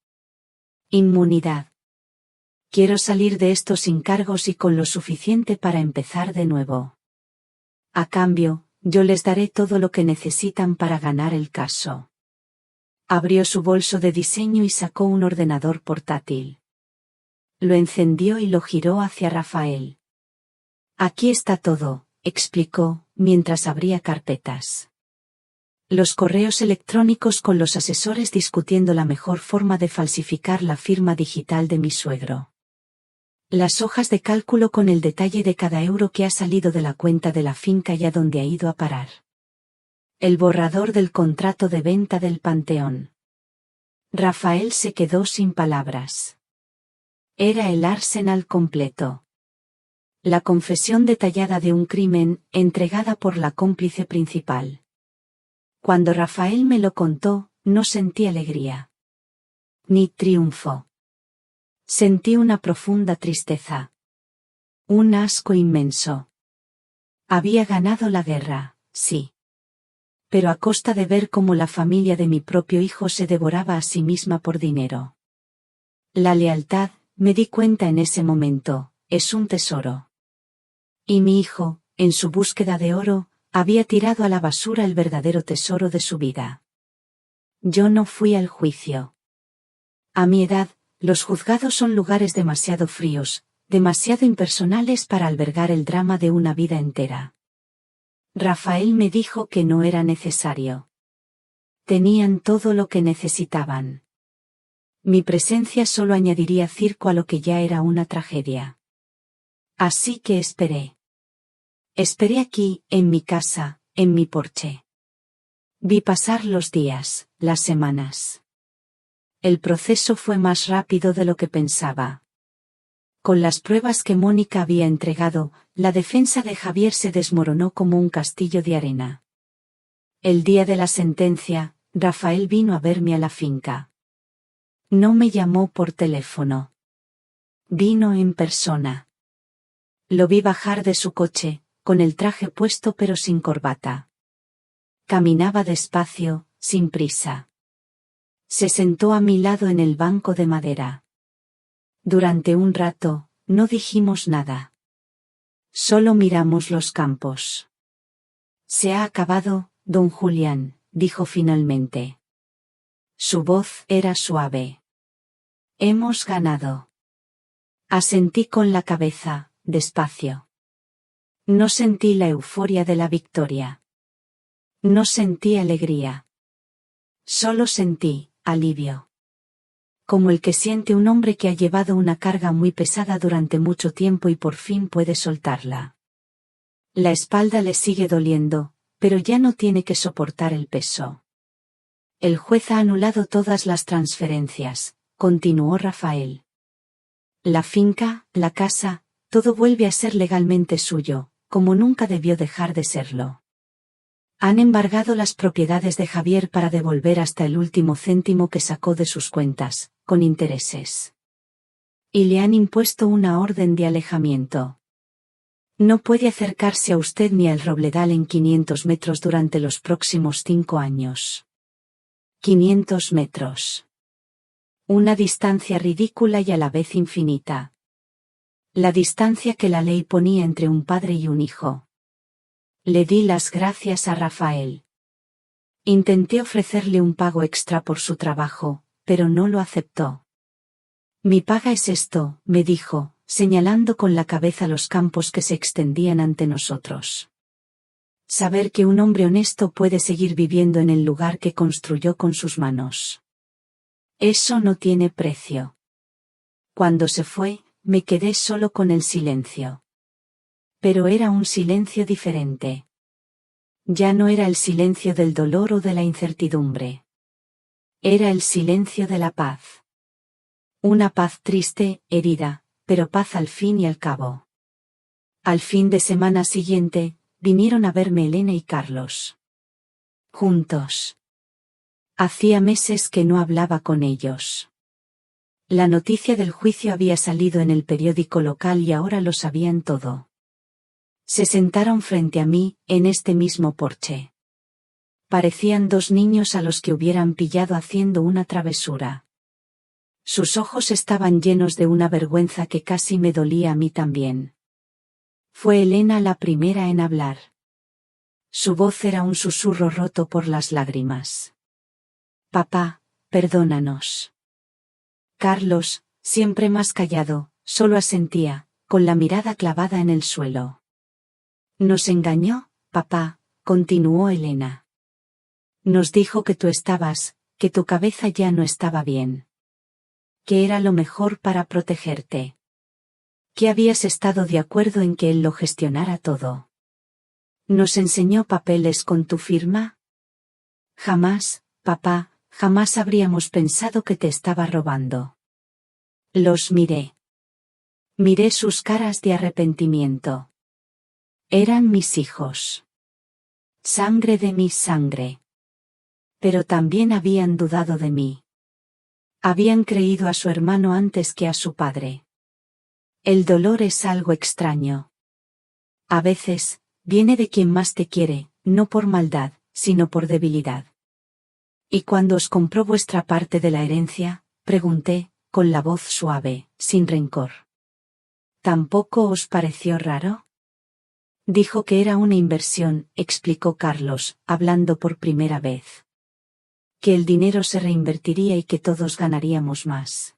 Inmunidad. Quiero salir de esto sin cargos y con lo suficiente para empezar de nuevo. A cambio, yo les daré todo lo que necesitan para ganar el caso. Abrió su bolso de diseño y sacó un ordenador portátil. Lo encendió y lo giró hacia Rafael. Aquí está todo, explicó, mientras abría carpetas. Los correos electrónicos con los asesores discutiendo la mejor forma de falsificar la firma digital de mi suegro. Las hojas de cálculo con el detalle de cada euro que ha salido de la cuenta de la finca y a dónde ha ido a parar. El borrador del contrato de venta del Panteón. Rafael se quedó sin palabras. Era el arsenal completo. La confesión detallada de un crimen, entregada por la cómplice principal. Cuando Rafael me lo contó, no sentí alegría. Ni triunfo. Sentí una profunda tristeza. Un asco inmenso. Había ganado la guerra, sí. Pero a costa de ver cómo la familia de mi propio hijo se devoraba a sí misma por dinero. La lealtad, me di cuenta en ese momento, es un tesoro. Y mi hijo, en su búsqueda de oro, había tirado a la basura el verdadero tesoro de su vida. Yo no fui al juicio. A mi edad, los juzgados son lugares demasiado fríos, demasiado impersonales para albergar el drama de una vida entera. Rafael me dijo que no era necesario. Tenían todo lo que necesitaban. Mi presencia solo añadiría circo a lo que ya era una tragedia. Así que esperé. Esperé aquí, en mi casa, en mi porche. Vi pasar los días, las semanas. El proceso fue más rápido de lo que pensaba. Con las pruebas que Mónica había entregado, la defensa de Javier se desmoronó como un castillo de arena. El día de la sentencia, Rafael vino a verme a la finca. No me llamó por teléfono. Vino en persona. Lo vi bajar de su coche, con el traje puesto pero sin corbata. Caminaba despacio, sin prisa. Se sentó a mi lado en el banco de madera. Durante un rato, no dijimos nada. Solo miramos los campos. Se ha acabado, don Julián, dijo finalmente. Su voz era suave. Hemos ganado. Asentí con la cabeza, despacio. No sentí la euforia de la victoria. No sentí alegría. Solo sentí alivio. Como el que siente un hombre que ha llevado una carga muy pesada durante mucho tiempo y por fin puede soltarla. La espalda le sigue doliendo, pero ya no tiene que soportar el peso. El juez ha anulado todas las transferencias, continuó Rafael. La finca, la casa, todo vuelve a ser legalmente suyo, como nunca debió dejar de serlo. Han embargado las propiedades de Javier para devolver hasta el último céntimo que sacó de sus cuentas, con intereses. Y le han impuesto una orden de alejamiento. No puede acercarse a usted ni al Robledal en 500 metros durante los próximos 5 años. 500 metros. Una distancia ridícula y a la vez infinita. La distancia que la ley ponía entre un padre y un hijo. Le di las gracias a Rafael. Intenté ofrecerle un pago extra por su trabajo, pero no lo aceptó. Mi paga es esto, me dijo, señalando con la cabeza los campos que se extendían ante nosotros. Saber que un hombre honesto puede seguir viviendo en el lugar que construyó con sus manos. Eso no tiene precio. Cuando se fue, me quedé solo con el silencio. Pero era un silencio diferente. Ya no era el silencio del dolor o de la incertidumbre. Era el silencio de la paz. Una paz triste, herida, pero paz al fin y al cabo. Al fin de semana siguiente, vinieron a verme Elena y Carlos. Juntos. Hacía meses que no hablaba con ellos. La noticia del juicio había salido en el periódico local y ahora lo sabían todo. Se sentaron frente a mí, en este mismo porche. Parecían dos niños a los que hubieran pillado haciendo una travesura. Sus ojos estaban llenos de una vergüenza que casi me dolía a mí también. Fue Elena la primera en hablar. Su voz era un susurro roto por las lágrimas. Papá, perdónanos. Carlos, siempre más callado, solo asentía, con la mirada clavada en el suelo. Nos engañó, papá, continuó Elena. Nos dijo que tú estabas, que tu cabeza ya no estaba bien. Que era lo mejor para protegerte. Que habías estado de acuerdo en que él lo gestionara todo. ¿Nos enseñó papeles con tu firma? Jamás, papá, jamás habríamos pensado que te estaba robando. Los miré. Miré sus caras de arrepentimiento. Eran mis hijos. Sangre de mi sangre. Pero también habían dudado de mí. Habían creído a su hermano antes que a su padre. El dolor es algo extraño. A veces, viene de quien más te quiere, no por maldad, sino por debilidad. ¿Y cuando os compró vuestra parte de la herencia? Pregunté, con la voz suave, sin rencor. ¿Tampoco os pareció raro? Dijo que era una inversión, explicó Carlos, hablando por primera vez. Que el dinero se reinvertiría y que todos ganaríamos más.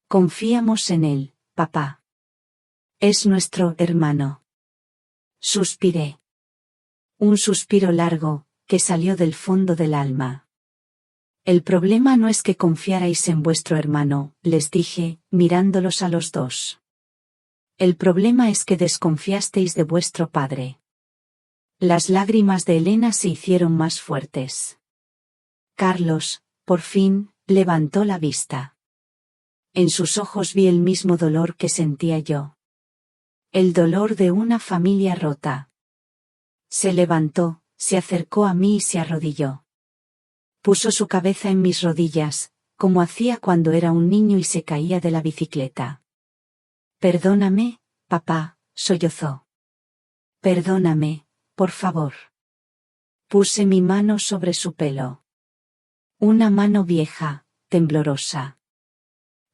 Confiamos en él, papá. Es nuestro hermano. Suspiré. Un suspiro largo, que salió del fondo del alma. El problema no es que confiarais en vuestro hermano, les dije, mirándolos a los dos. El problema es que desconfiasteis de vuestro padre. Las lágrimas de Elena se hicieron más fuertes. Carlos, por fin, levantó la vista. En sus ojos vi el mismo dolor que sentía yo. El dolor de una familia rota. Se levantó, se acercó a mí y se arrodilló. Puso su cabeza en mis rodillas, como hacía cuando era un niño y se caía de la bicicleta. Perdóname, papá, sollozó. Perdóname, por favor. Puse mi mano sobre su pelo. Una mano vieja, temblorosa.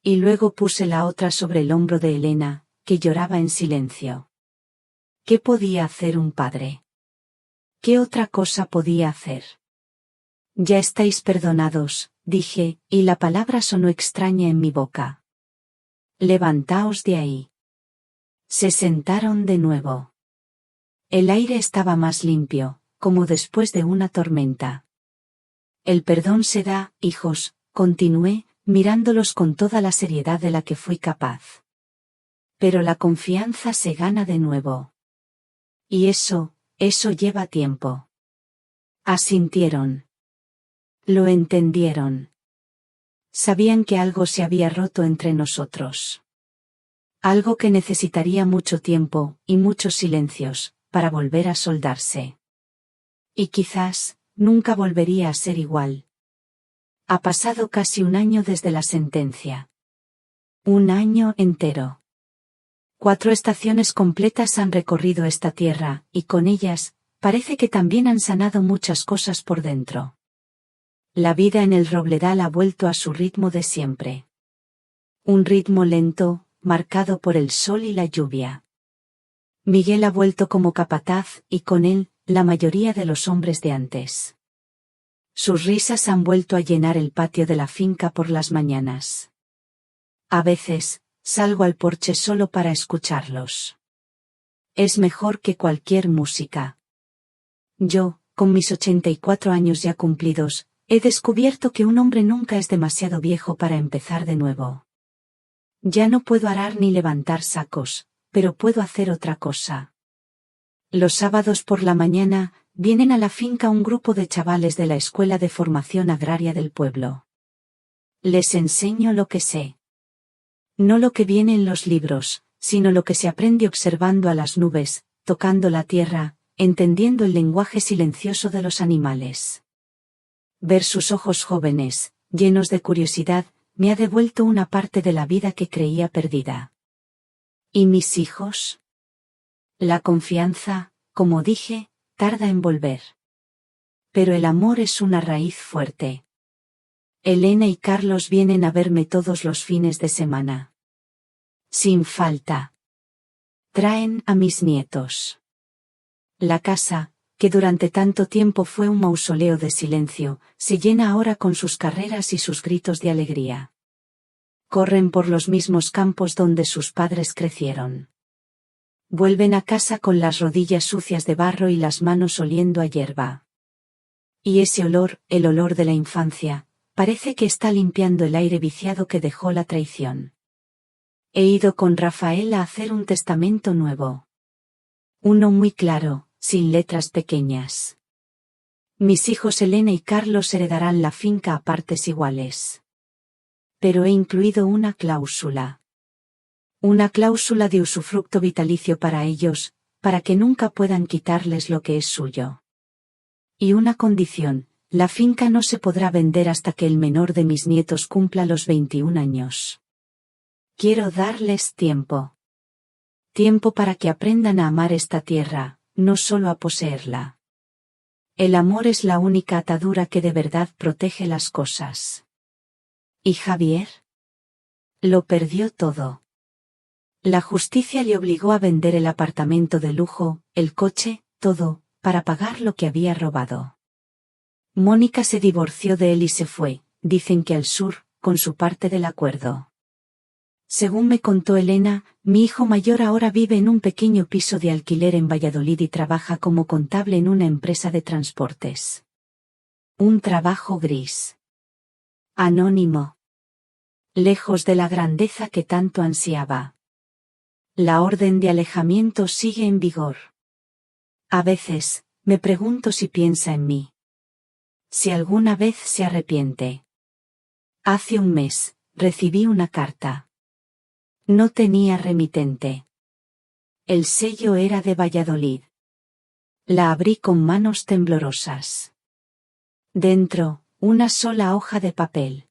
Y luego puse la otra sobre el hombro de Elena, que lloraba en silencio. ¿Qué podía hacer un padre? ¿Qué otra cosa podía hacer? Ya estáis perdonados, dije, y la palabra sonó extraña en mi boca. Levantaos de ahí. Se sentaron de nuevo. El aire estaba más limpio, como después de una tormenta. El perdón se da, hijos, continué, mirándolos con toda la seriedad de la que fui capaz. Pero la confianza se gana de nuevo. Y eso lleva tiempo. Asintieron. Lo entendieron. Sabían que algo se había roto entre nosotros. Algo que necesitaría mucho tiempo, y muchos silencios, para volver a soldarse. Y quizás, nunca volvería a ser igual. Ha pasado casi un año desde la sentencia. Un año entero. 4 estaciones completas han recorrido esta tierra, y con ellas, parece que también han sanado muchas cosas por dentro. La vida en el Robledal ha vuelto a su ritmo de siempre. Un ritmo lento, marcado por el sol y la lluvia. Miguel ha vuelto como capataz, y con él, la mayoría de los hombres de antes. Sus risas han vuelto a llenar el patio de la finca por las mañanas. A veces, salgo al porche solo para escucharlos. Es mejor que cualquier música. Yo, con mis 84 años ya cumplidos, he descubierto que un hombre nunca es demasiado viejo para empezar de nuevo. Ya no puedo arar ni levantar sacos, pero puedo hacer otra cosa. Los sábados por la mañana, vienen a la finca un grupo de chavales de la Escuela de Formación Agraria del pueblo. Les enseño lo que sé. No lo que viene en los libros, sino lo que se aprende observando a las nubes, tocando la tierra, entendiendo el lenguaje silencioso de los animales. Ver sus ojos jóvenes, llenos de curiosidad, me ha devuelto una parte de la vida que creía perdida. ¿Y mis hijos? La confianza, como dije, tarda en volver. Pero el amor es una raíz fuerte. Elena y Carlos vienen a verme todos los fines de semana. Sin falta. Traen a mis nietos. La casa, que durante tanto tiempo fue un mausoleo de silencio, se llena ahora con sus carreras y sus gritos de alegría. Corren por los mismos campos donde sus padres crecieron. Vuelven a casa con las rodillas sucias de barro y las manos oliendo a hierba. Y ese olor, el olor de la infancia, parece que está limpiando el aire viciado que dejó la traición. He ido con Rafael a hacer un testamento nuevo. Uno muy claro, sin letras pequeñas. Mis hijos Elena y Carlos heredarán la finca a partes iguales. Pero he incluido una cláusula. Una cláusula de usufructo vitalicio para ellos, para que nunca puedan quitarles lo que es suyo. Y una condición, la finca no se podrá vender hasta que el menor de mis nietos cumpla los 21 años. Quiero darles tiempo. Tiempo para que aprendan a amar esta tierra, no solo a poseerla. El amor es la única atadura que de verdad protege las cosas. ¿Y Javier? Lo perdió todo. La justicia le obligó a vender el apartamento de lujo, el coche, todo, para pagar lo que había robado. Mónica se divorció de él y se fue, dicen que al sur, con su parte del acuerdo. Según me contó Elena, mi hijo mayor ahora vive en un pequeño piso de alquiler en Valladolid y trabaja como contable en una empresa de transportes. Un trabajo gris. Anónimo. Lejos de la grandeza que tanto ansiaba. La orden de alejamiento sigue en vigor. A veces, me pregunto si piensa en mí. Si alguna vez se arrepiente. Hace un mes, recibí una carta. No tenía remitente. El sello era de Valladolid. La abrí con manos temblorosas. Dentro, una sola hoja de papel.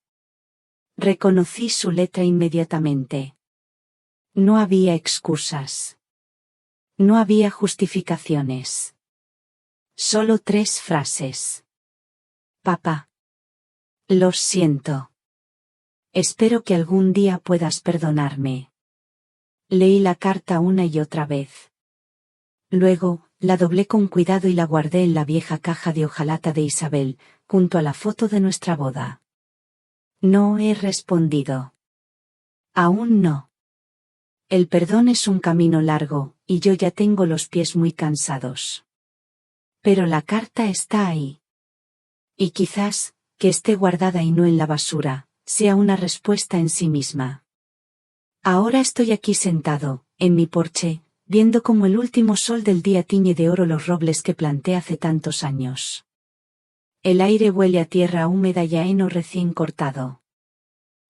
Reconocí su letra inmediatamente. No había excusas. No había justificaciones. Solo 3 frases. Papá. Lo siento. Espero que algún día puedas perdonarme. Leí la carta una y otra vez. Luego, la doblé con cuidado y la guardé en la vieja caja de hojalata de Isabel, junto a la foto de nuestra boda. No he respondido. Aún no. El perdón es un camino largo, y yo ya tengo los pies muy cansados. Pero la carta está ahí. Y quizás, que esté guardada y no en la basura, sea una respuesta en sí misma. Ahora estoy aquí sentado, en mi porche, viendo cómo el último sol del día tiñe de oro los robles que planté hace tantos años. El aire huele a tierra húmeda y a heno recién cortado.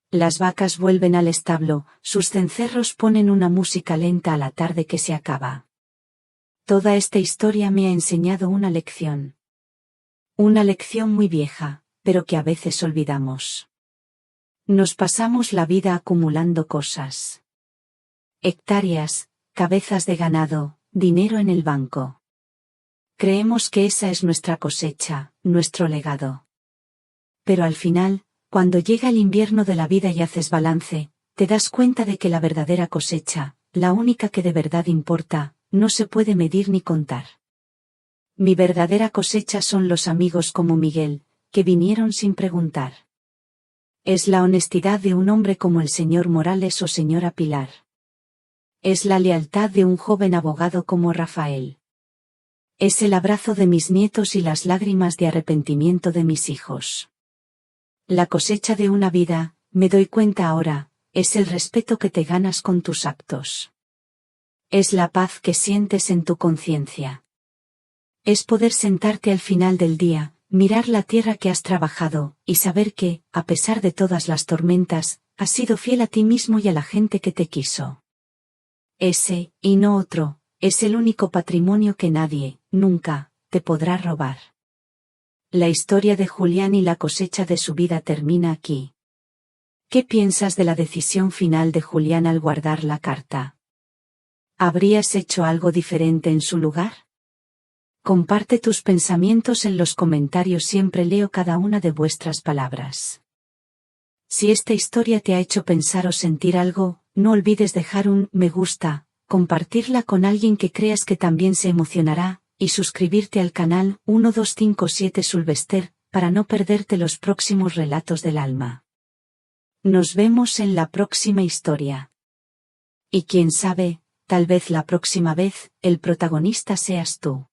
Las vacas vuelven al establo, sus cencerros ponen una música lenta a la tarde que se acaba. Toda esta historia me ha enseñado una lección. Una lección muy vieja, pero que a veces olvidamos. Nos pasamos la vida acumulando cosas. Hectáreas, cabezas de ganado, dinero en el banco. Creemos que esa es nuestra cosecha, nuestro legado. Pero al final, cuando llega el invierno de la vida y haces balance, te das cuenta de que la verdadera cosecha, la única que de verdad importa, no se puede medir ni contar. Mi verdadera cosecha son los amigos como Miguel, que vinieron sin preguntar. Es la honestidad de un hombre como el señor Morales o señora Pilar. Es la lealtad de un joven abogado como Rafael. Es el abrazo de mis nietos y las lágrimas de arrepentimiento de mis hijos. La cosecha de una vida, me doy cuenta ahora, es el respeto que te ganas con tus actos. Es la paz que sientes en tu conciencia. Es poder sentarte al final del día, mirar la tierra que has trabajado, y saber que, a pesar de todas las tormentas, has sido fiel a ti mismo y a la gente que te quiso. Ese, y no otro, es el único patrimonio que nadie, nunca, te podrá robar. La historia de Julián y la cosecha de su vida termina aquí. ¿Qué piensas de la decisión final de Julián al guardar la carta? ¿Habrías hecho algo diferente en su lugar? Comparte tus pensamientos en los comentarios, siempre leo cada una de vuestras palabras. Si esta historia te ha hecho pensar o sentir algo, no olvides dejar un me gusta, compartirla con alguien que creas que también se emocionará, y suscribirte al canal 1257 Sulvester, para no perderte los próximos relatos del alma. Nos vemos en la próxima historia. Y quién sabe, tal vez la próxima vez, el protagonista seas tú.